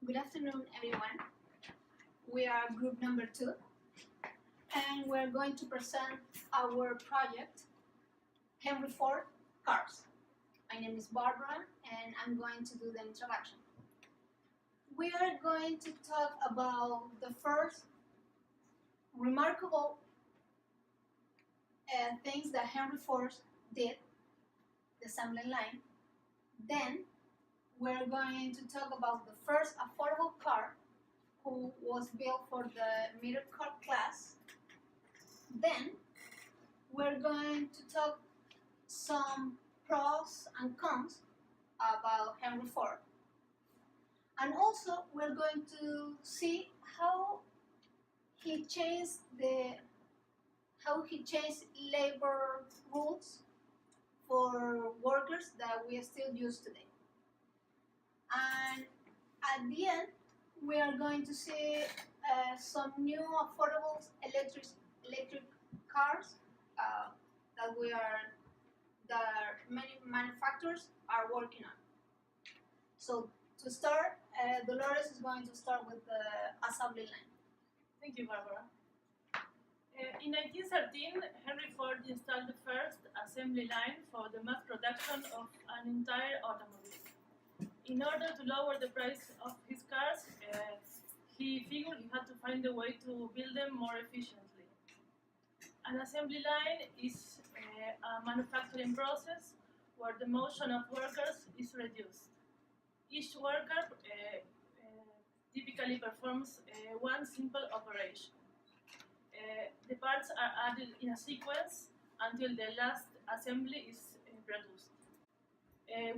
Good afternoon, everyone. We are group number 2, and we're going to present our project, Henry Ford Cars. My name is Barbara, and I'm going to do the introduction. We are going to talk about the first remarkable things that Henry Ford did, the assembly line. Then we're going to talk about the first affordable car who was built for the middle class. Then we're going to talk some pros and cons about Henry Ford. And also we're going to see how he changed labor rules for workers that we still use today. And at the end, we are going to see some new affordable electric cars that many manufacturers are working on. So to start, Dolores is going to start with the assembly line. Thank you, Barbara. In 1913, Henry Ford installed the first assembly line for the mass production of an entire automobile. In order to lower the price of his cars, he figured he had to find a way to build them more efficiently. An assembly line is a manufacturing process where the motion of workers is reduced. Each worker typically performs one simple operation. The parts are added in a sequence until the last assembly is produced.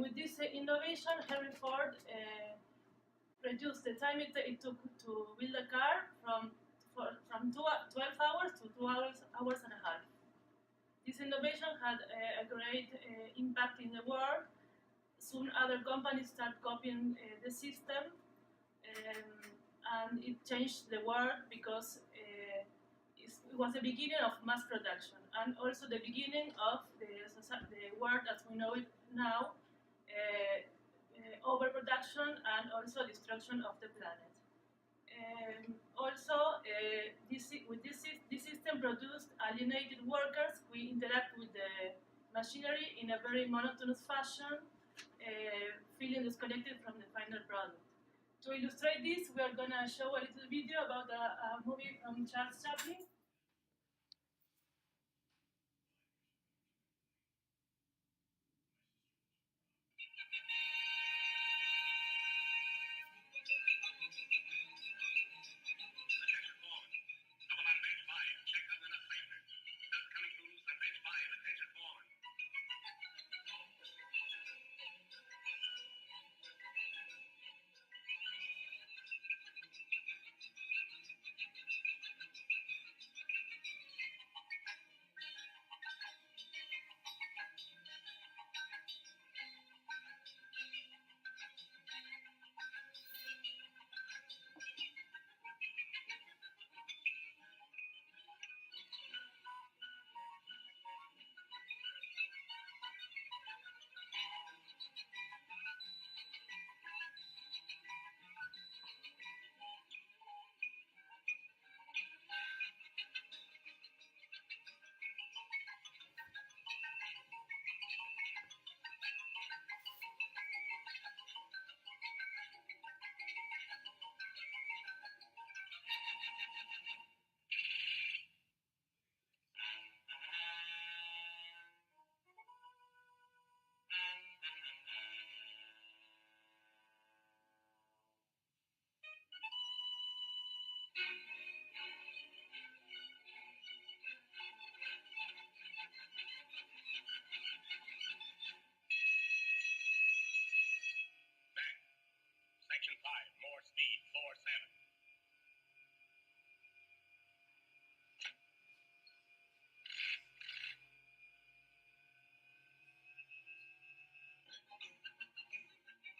With this innovation, Henry Ford reduced the time it took to build a car from 12 hours to 2 hours and a half. This innovation had a great impact in the world. Soon other companies started copying the system, and it changed the world because it was the beginning of mass production and also the beginning of the world as we know it now, overproduction and also destruction of the planet. This system produced alienated workers who interact with the machinery in a very monotonous fashion, feeling disconnected from the final product. To illustrate this, we are going to show a little video about a movie from Charles Chaplin. Section 5, more speed, 4-7.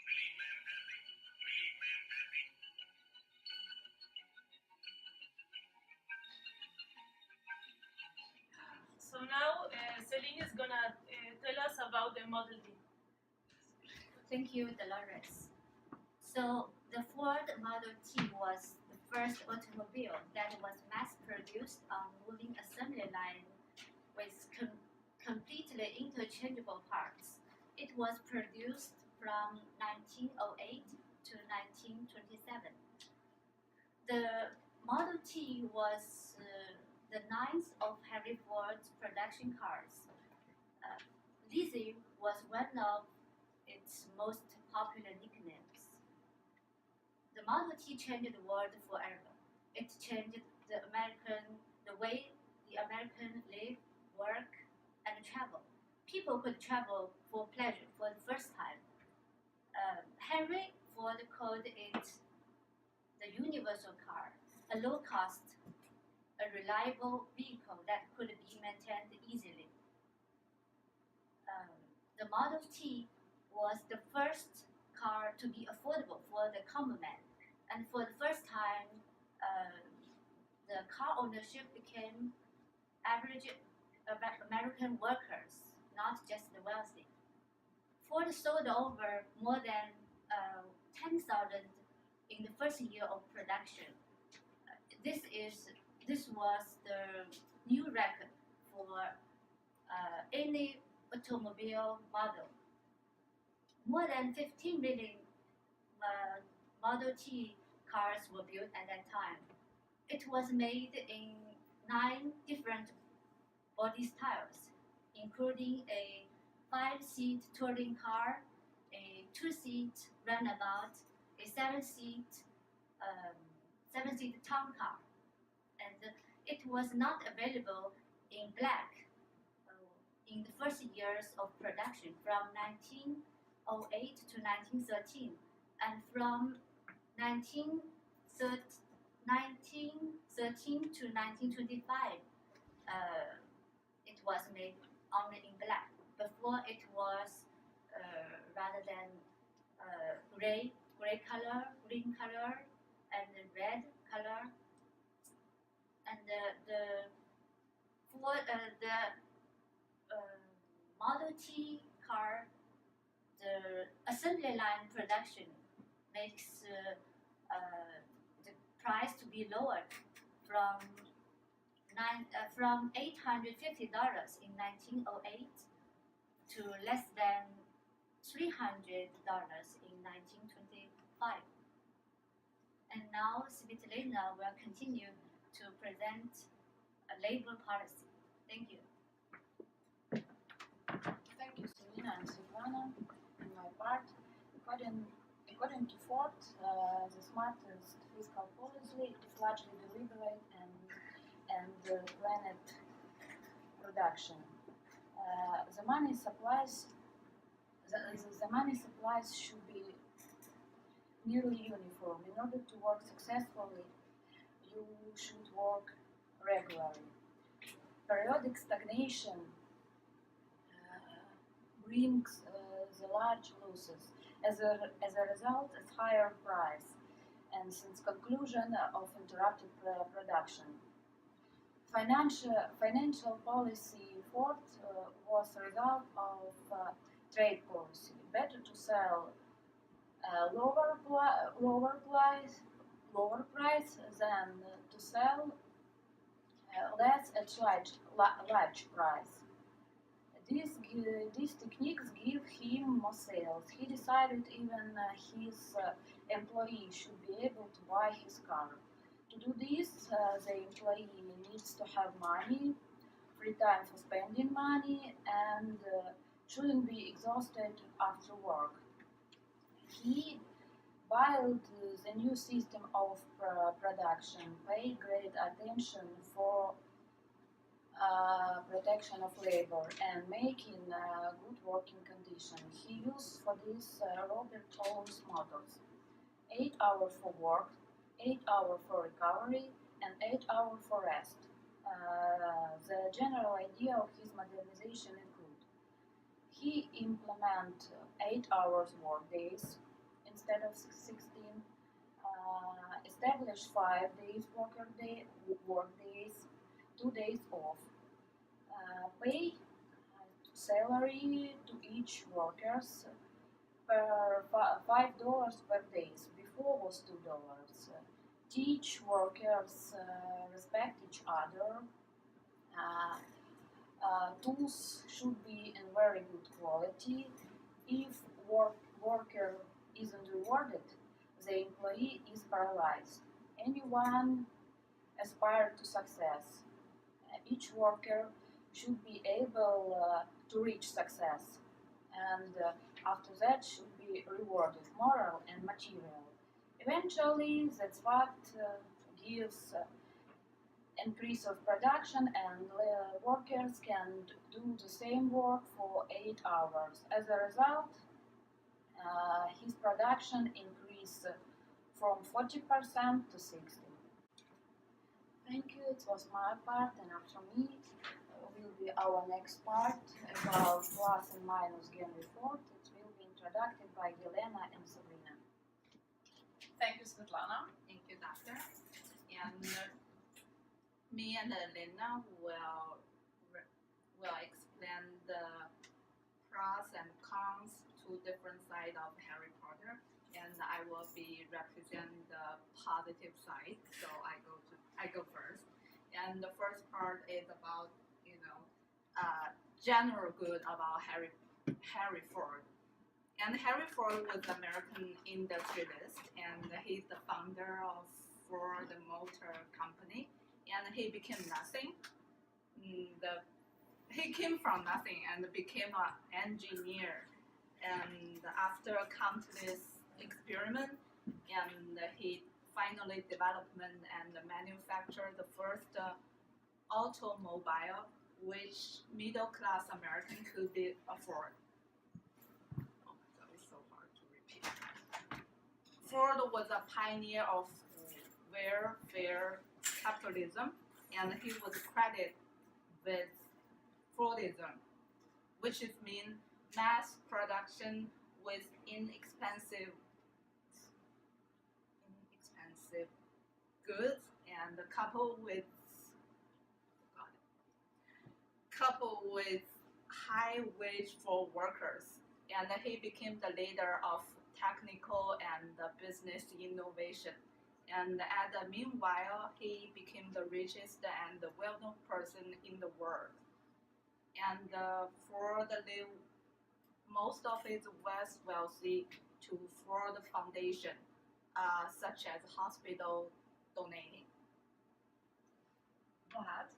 Relief man passing. Relief man passing. So now Celine is going to tell us about the Model D. Thank you, Dolores. So The Ford Model T was the first automobile that was mass-produced on moving assembly line with completely interchangeable parts. It was produced from 1908 to 1927. The Model T was the ninth of Henry Ford's production cars. Lizzie was one of its most popular nicknames. The Model T changed the world forever. It changed the way the American live, work, and travel. People could travel for pleasure for the first time. Henry Ford called it the universal car, a low cost, a reliable vehicle that could be maintained easily. The Model T was the first car to be affordable for the common man, and for the first time, the car ownership became average American workers, not just the wealthy. Ford sold over more than 10,000 in the first year of production. This was the new record for any automobile model. More than 15 million Model T cars were built at that time. It was made in 9 different body styles, including a 5-seat touring car, a 2-seat runabout, a 7-seat town car, and it was not available in black in the first years of production from 1908 to 1913, and from 1913 to 1925 it was made only in black. Before it was rather than green color, and red color, and the Model T car, the assembly line production makes the price to be lowered from $850 in 1908 to less than $300 in 1925. And now Svitlana will continue to present a labor policy. Thank you. Thank you, Selina and Svetlana. On my part, according to Ford, the smartest fiscal policy is largely deliberate and planned production. The money supplies should be nearly uniform. In order to work successfully, you should work regularly. Periodic stagnation brings the large losses. As a result, a higher price, and since conclusion of interrupted production. Financial policy Ford was a result of trade policy. Better to sell lower price than to sell less at large price. These techniques give him more sales. He decided even his employee should be able to buy his car. To do this, the employee needs to have money, free time for spending money, and shouldn't be exhausted after work. He built the new system of production, paid great attention for protection of labor and making good working conditions. He used for this Robert Owens models: 8 hours for work, 8 hours for recovery, and 8 hours for rest. The general idea of his modernization include: he implement 8 hours work days instead of 16, establish 5 days work days, 2 days off, pay salary to each workers per $5 per day 4 was $2. Teach workers respect each other. Tools should be in very good quality. If worker isn't rewarded, the employee is paralyzed. Anyone aspire to success. Each worker should be able to reach success, and after that should be rewarded, moral and material. Eventually, that's what gives increase of production, and workers can do the same work for 8 hours. As a result, his production increased from 40% to 60%. Thank you, it was my part, and after me will be our next part about plus and minus gain report. It will be introduced by Yelena and Sabrina. Thank you, Svetlana. Thank you, doctor. And me and Elena will explain the pros and cons to different side of Harry Potter, and I will be represent the positive side. So I go first. And the first part is about general good about Harry Ford. And Harry Ford was American industrialist, and he's the founder of Ford Motor Company. And he became nothing. He came from nothing and became an engineer. And after countless experiments, and he finally developed and manufactured the first automobile which middle-class American could afford. Oh my God, it's so hard to repeat. Ford was a pioneer of welfare capitalism, and he was credited with Fordism, which is mean mass production with inexpensive goods, and coupled with high wage for workers. And he became the leader of technical and business innovation. And at the meanwhile, he became the richest and the well-known person in the world. And Ford lived most of his wealth wealthy to Ford Foundation, such as hospital donating. But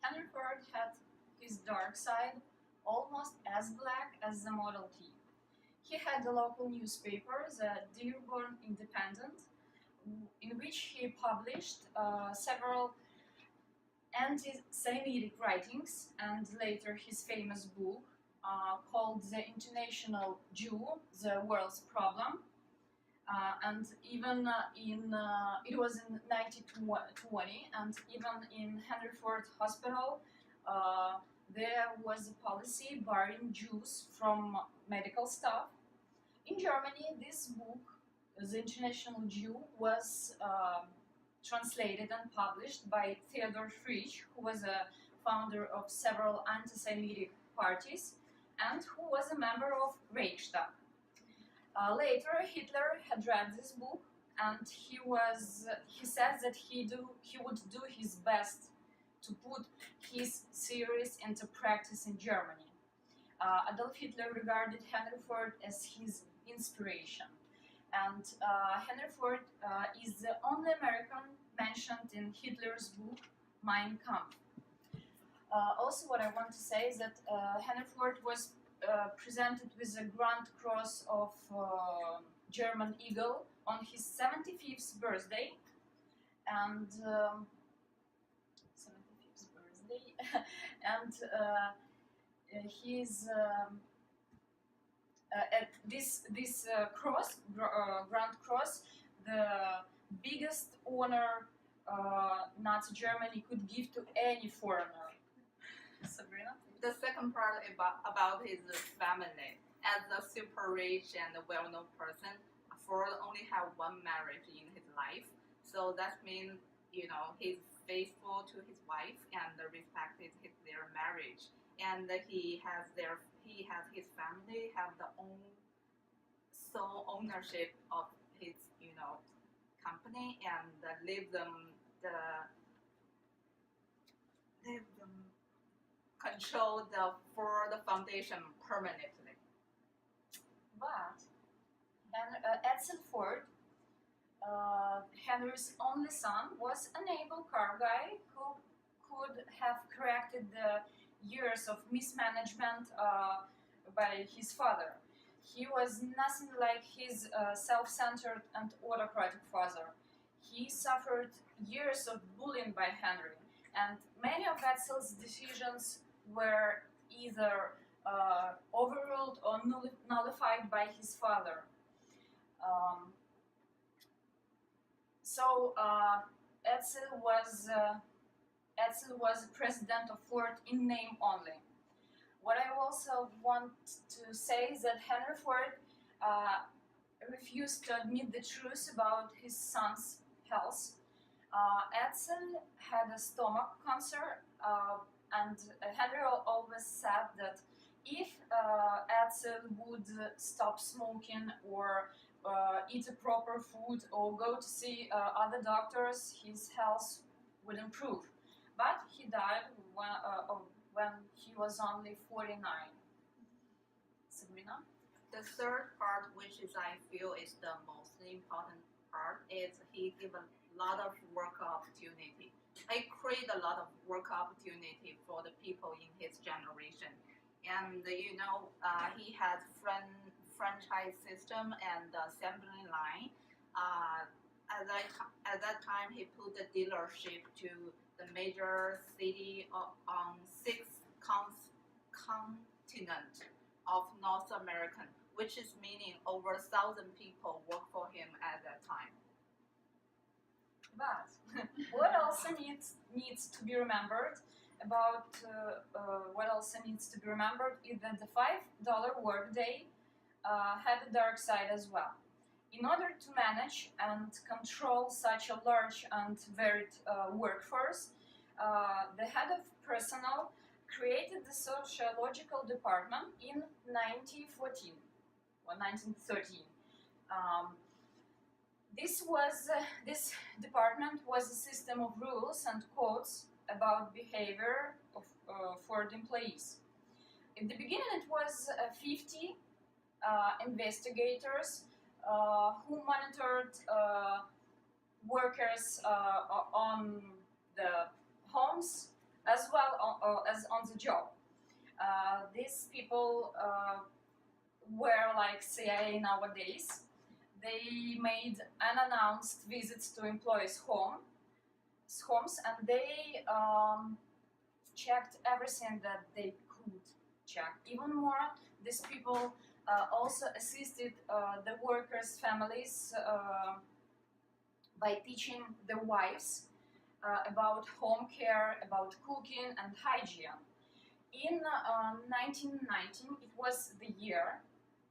Henry Ford had his dark side almost as black as the Model T. He had the local newspaper, the Dearborn Independent, in which he published several anti-Semitic writings, and later his famous book called The International Jew, The World's Problem. And even it was in 1920, and even in Henry Ford Hospital, there was a policy barring Jews from medical staff. In Germany, this book, The International Jew, was translated and published by Theodor Frisch, who was a founder of several anti-Semitic parties and who was a member of Reichstag. Later, Hitler had read this book, and he said that he would do his best to put his theories into practice in Germany. Adolf Hitler regarded Henry Ford as his inspiration, and Henry Ford is the only American mentioned in Hitler's book Mein Kampf. Also, what I want to say is that Henry Ford was presented with a Grand Cross of German Eagle on his 75th birthday, and 75th birthday, and his at this cross, Grand Cross, the biggest honor Nazi Germany could give to any foreigner. Sabrina? The second part about his family. As a super rich and well-known person, Ford only had one marriage in his life. So that means, he's faithful to his wife and respected their marriage. And he has his family have the sole ownership of his company and leave them control the Ford Foundation permanently. But Edsel Ford, Henry's only son, was an able car guy who could have corrected the years of mismanagement by his father. He was nothing like his self-centered and autocratic father. He suffered years of bullying by Henry, and many of Edsel's decisions were either overruled or nullified by his father. So Edsel was president of Ford in name only. What I also want to say is that Henry Ford refused to admit the truth about his son's health. Edsel had a stomach cancer, and Henry always said that if Edsel would stop smoking or eat a proper food or go to see other doctors, his health would improve. But he died when he was only 49. Sabrina? The third part, which is I feel is the most important part, is he gave a lot of work opportunity. I create a lot of work opportunity for the people in his generation, and he had franchise system and assembly line. At that time, he put the dealership to the major city on 6 continents of North America, which is meaning over 1,000 people work for him at that time. But what also needs to be remembered about is that the $5 workday had a dark side as well. In order to manage and control such a large and varied workforce, the head of personnel created the sociological department in 1914 or 1913. This department was a system of rules and codes about behavior of Ford employees. In the beginning, it was 50 investigators who monitored workers on the homes as well as on the job. These people were like CIA nowadays. They made unannounced visits to employees' homes, and they checked everything that they could check. Even more, these people also assisted the workers' families by teaching their wives about home care, about cooking and hygiene. In 1919, it was the year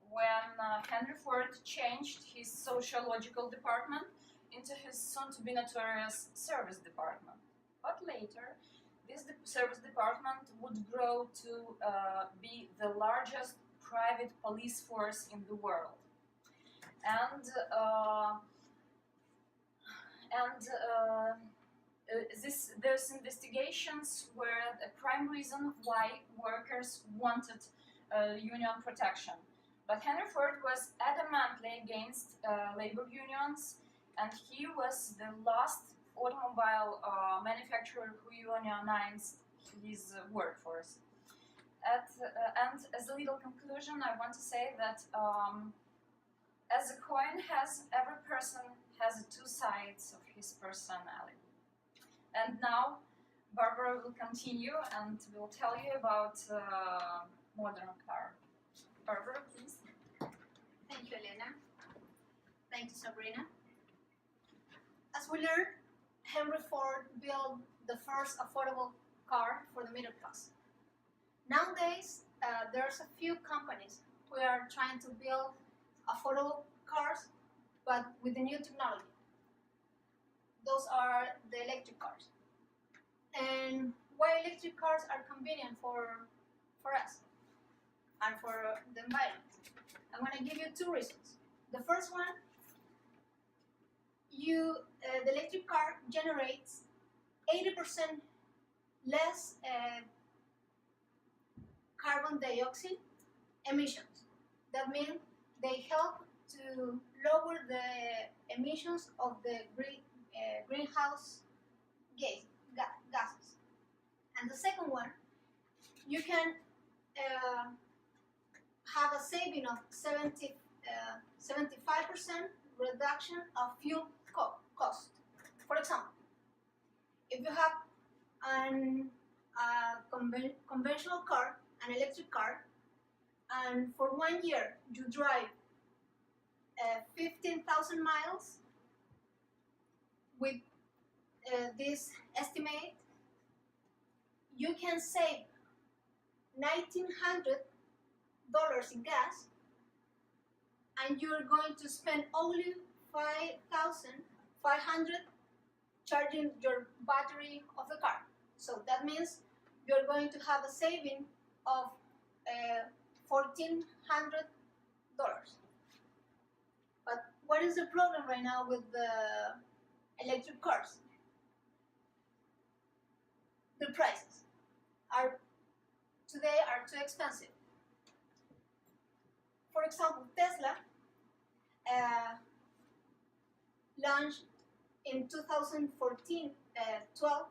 when Henry Ford changed his sociological department into his soon-to-be notorious service department. But later, this service department would grow to be the largest private police force in the world. And those investigations were the prime reason why workers wanted union protection. But Henry Ford was adamantly against labor unions, and he was the last automobile manufacturer who unionized his workforce. And as a little conclusion, I want to say that as a coin every person has 2 sides of his personality. And now Barbara will continue and will tell you about modern car. Barbara, please. Thank you, Elena. Thank you, Sabrina. As we learned, Henry Ford built the first affordable car for the middle class. Nowadays, there's a few companies who are trying to build affordable cars, but with the new technology. Those are the electric cars. And why electric cars are convenient for us and for the environment? I'm going to give you 2 reasons. The first one the electric car generates 80% less carbon dioxide emissions. That means they help to lower the emissions of the greenhouse gases. And the second one, you can have a saving of 75% reduction of fuel cost. For example, if you have a conventional car, an electric car, and for 1 year you drive 15,000 miles with this estimate, you can save $1,900 in gas, and you're going to spend only $5,500 charging your battery of the car. So that means you're going to have a saving of $1,400. But what is the problem right now with the electric cars? The prices today are too expensive. For example, Tesla launched in 2012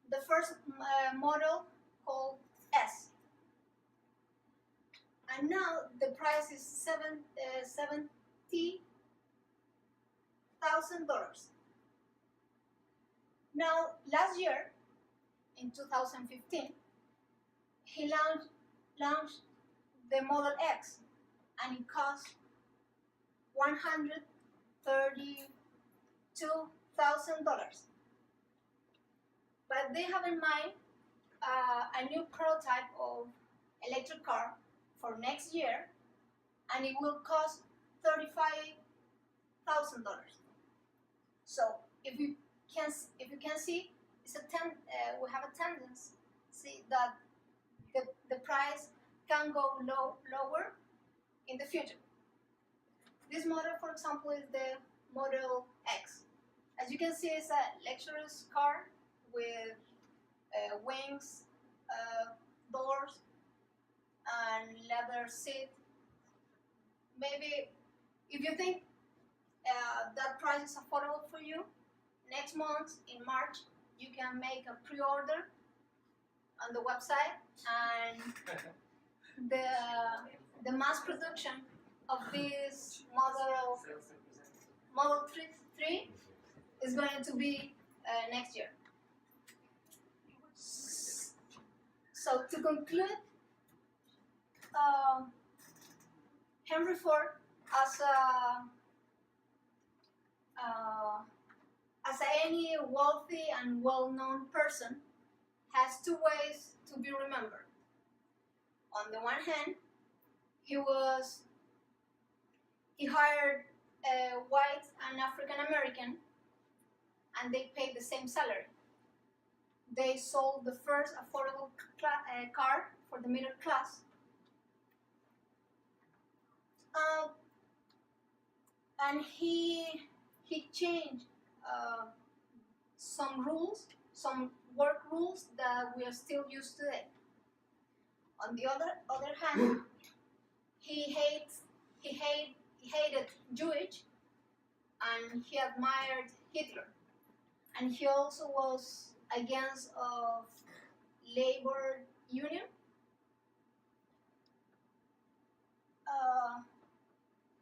the first model called S, and now the price is $70,000. Now, last year, in 2015, he launched the Model X, and it cost $132,000. But they have in mind a new prototype of electric car for next year, and it will cost $35,000. So if you can see, we have a tendency that the price can go lower in the future. This model, for example, is the Model X. As you can see, it's a luxurious car with wings, doors, and leather seat. Maybe if you think that price is affordable for you, next month in March you can make a pre-order on the website, and the mass production of this Model 3 is going to be next year. So to conclude, Henry Ford, as any wealthy and well-known person, has two ways to be remembered. On the one hand, he hired a white and African American, and they paid the same salary. They sold the first affordable car for the middle class. And he changed some work rules that we are still used today. On the other hand, he hated Jewish, and he admired Hitler, and he also was against of labor union.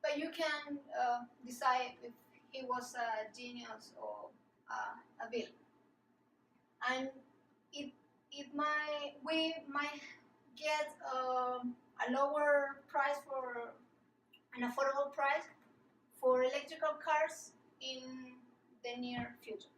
But you can decide if he was a genius or a villain. And we might get a lower price for an affordable price for electrical cars in the near future.